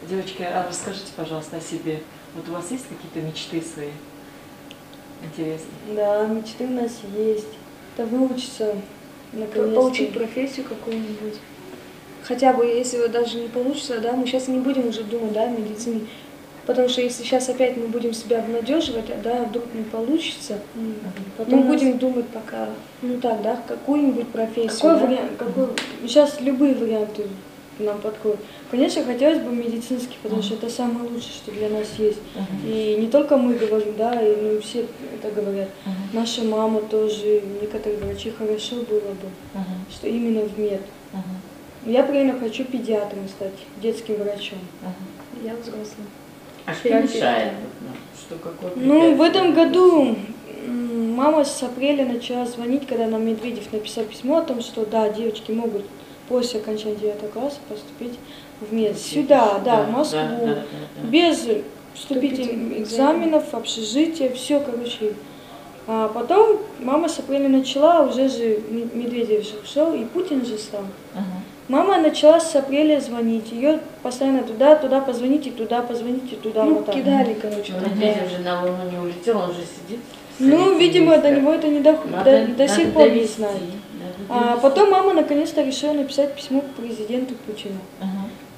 Девочки, а расскажите, пожалуйста, о себе. Вот у вас есть какие-то мечты свои интересные? Да, мечты у нас есть. Это выучиться, наконец-то. Получить профессию какую-нибудь. Хотя бы, если вот даже не получится, да, мы сейчас не будем уже думать, да, о медицине. Потому что если сейчас опять мы будем себя обнадеживать, да, вдруг не получится, потом мы будем думать пока, ну так, да, какую-нибудь профессию. Какой да? вариант? Сейчас любые варианты нам подходят. Конечно, хотелось бы медицинский, потому что это самое лучшее, что для нас есть. И не только мы говорим, да, и ну, все это говорят. Наша мама тоже, некоторые врачи, хорошо было бы, что именно в мед. Я примерно хочу педиатром стать, детским врачом. Я взрослая. А что мешает? Что, какое Ну, в этом году мама с апреля начала звонить, когда нам Медведев написал письмо о том, что да, девочки могут после окончания 9 класса поступить в мед. Сюда, да, в Москву, без вступительных экзаменов, общежития, все, короче. А потом мама с апреля начала, уже же Медведев же ушел, и Путин же стал. Мама начала с апреля звонить, ее постоянно туда позвоните, туда, Ну, вот так. кидали, короче. Медведев же на Луну не улетел, он же сидит. Ну, видимо, до него это не до сих пор не знает. А потом мама наконец-то решила написать письмо к президенту Путину.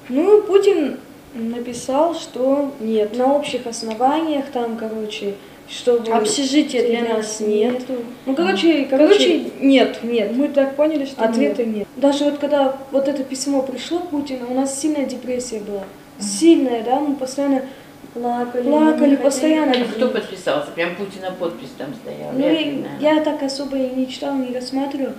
Ну, Путин написал, что нет. На общих основаниях там, короче, чтобы... Общежития для нас нет. Ну, короче, нет. Мы так поняли, что ответа нет. Даже вот когда вот это письмо пришло Путину, у нас сильная депрессия была. Сильная, да, мы постоянно плакали постоянно. А кто подписался? Прям Путина подпись там стояла. Ну, я так особо и не читала, не рассматривала.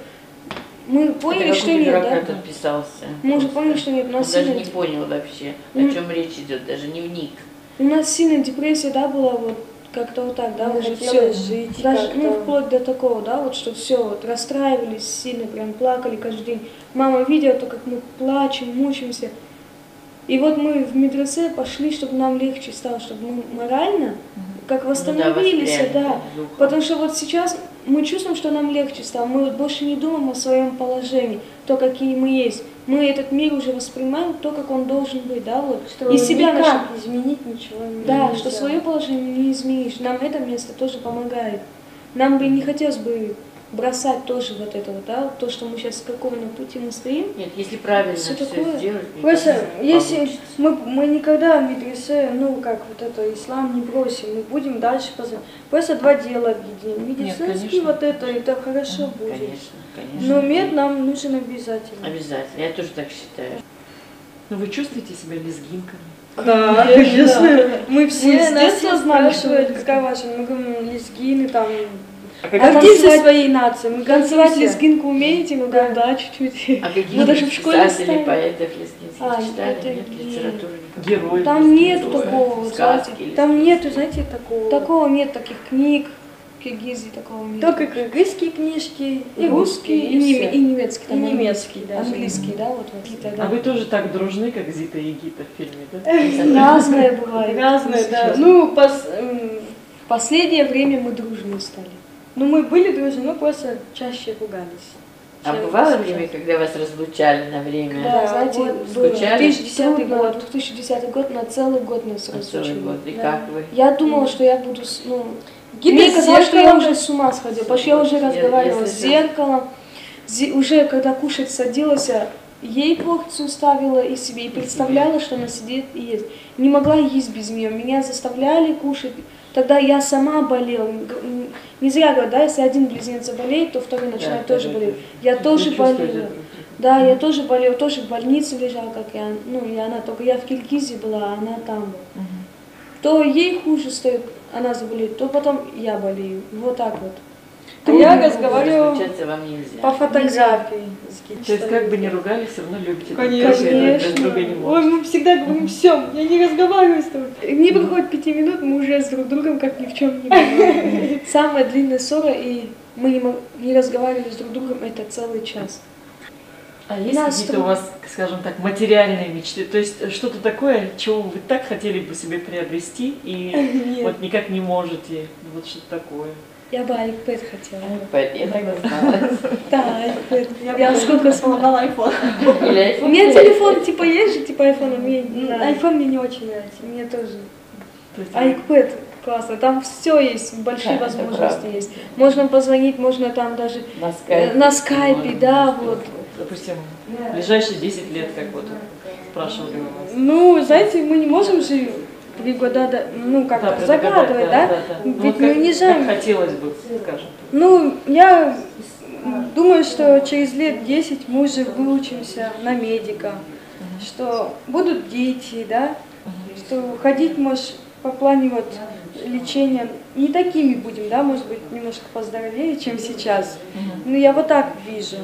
Мы поняли, что нет, да? Подписался. Мы уже поняли, что нет. У Он нас даже сильная... не понял вообще, о чем речь идет, даже не вник. У нас сильная депрессия, да, была вот как-то вот так, да, уже все. жить Даже, как-то. ну, вплоть до такого, да, вот что все, вот расстраивались сильно, прям плакали каждый день. Мама видела то, как мы плачем, мучаемся. И вот мы в медресе пошли, чтобы нам легче стало, чтобы мы морально как восстановились, да. Потому что вот сейчас мы чувствуем, что нам легче стало. Мы вот больше не думаем о своем положении, то, какие мы есть. Мы этот мир уже воспринимаем, то, как он должен быть, да, вот. Что И себя никак изменить ничего не да, нельзя. что свое положение не изменишь. Нам это место тоже помогает. Нам бы не хотелось бы бросать тоже вот это вот, да, то, что мы сейчас какого на пути мы стоим. Нет, если правильно Всё все такое. сделать, Просто, если получится. мы никогда в медресе, ну, как вот это, ислам не бросим, мы будем дальше познавать. Просто два дела объединим. Медицинский конечно. вот это хорошо будет. Конечно. Но мед нам нужен обязательно. Обязательно, я тоже так считаю. Ну вы чувствуете себя лезгинками? Да, конечно. Мы все Мы с детства знали, что спрашивают, это какая ваша, мы говорим, лезгины там. А Гордимся своей нацией, мы Танцевать гордимся. лезгинку умеете? Мы говорим, да, чуть-чуть. А какие Мы даже в школе писателей, ставим. поэтов лезгинских читали? это Нет, нет. литературы никакой. Герои. Там лезгинки, нету такого, сказки, знаете, там нету, знаете, такого. Такого нет, таких книг, в Киргизии такого нет. Только кыргызские книжки, и русский, и всё. немецкий. И там немецкий даже. Английский, да, вот какие-то, А да. вы тоже так дружны, как Зита и Гита в фильме, да? Разное бывает. Разные, да. Сейчас. Ну, В последнее время мы дружные стали. ну, мы были дружны, но просто чаще ругались. А чем бывало сейчас. время, когда вас разлучали на время? Да, знаете, вот было скучали? 2010 год, 2010 год на целый год нас На целый разлучили. год. И Да. как вы? Я думала, что я буду, ну, Гита мне с казалось, что я зеркалом. уже с ума сходила, потому что я уже разговаривала с Если- зеркалом, уже когда кушать садилась, ей порцию ставила и себе, и представляла, что она сидит и ест. Не могла есть без нее, меня заставляли кушать. Тогда я сама болела. Не зря говорят, да, если один близнец заболеет, то второй начинает тоже болеть. Я тоже болела. Да, я тоже болела, тоже в больнице лежала, как я, ну и она, только я в Киргизии была, а она там была. То ей хуже стоит, она заболеет, то потом я болею. Вот так вот. А я разговаривала Разлучаться вам нельзя. по фотографии с Гитой. То есть как бы не ругались, все равно любите. Конечно. Друг друга не Ой, можете. мы всегда говорим, все, я не разговариваю с тобой. Не проходит 5 минут, мы уже с друг другом как ни в чем не бывало. Самая длинная ссора, и мы не разговаривали с друг другом, это целый час. А есть Нас какие-то у вас, скажем так, материальные мечты? То есть что-то такое, чего вы так хотели бы себе приобрести и Нет. вот никак не можете? Вот что-то такое. Я бы iPad хотела. iPad, я так и знала. Да, iPad. Я сколько смотрела iPhone. Или iPhone. У меня телефон типа есть же, типа iPhone, мне iPhone мне не очень нравится. Мне тоже. iPad классно, там все есть, большие Да, это возможности правда. есть. Можно позвонить, можно там даже На скайпе. на скайпе, да, вот. Допустим, в ближайшие 10 лет, как вот спрашивали у вас. Ну, знаете, мы не можем же предугадать, ну, как-то загадывать, да? Ну, Ведь вот мы как, не как знаем. хотелось бы, скажем. Ну, я думаю, что через лет 10 мы уже выучимся на медика, что будут дети, да, что ходить, может, по плане вот лечения не такими будем, да, может быть, немножко поздоровее, чем сейчас. Ну, я вот так вижу.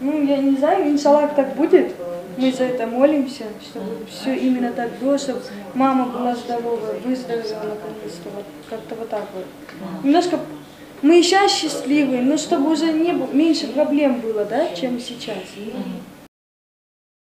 Ну, я не знаю, иншаллах так будет. Мы за это молимся, чтобы все именно так было, чтобы мама была здоровая, выздоровела наконец-то. Вот, как-то вот так вот. Немножко мы и сейчас счастливые, но чтобы уже не было, меньше проблем было, да, чем сейчас.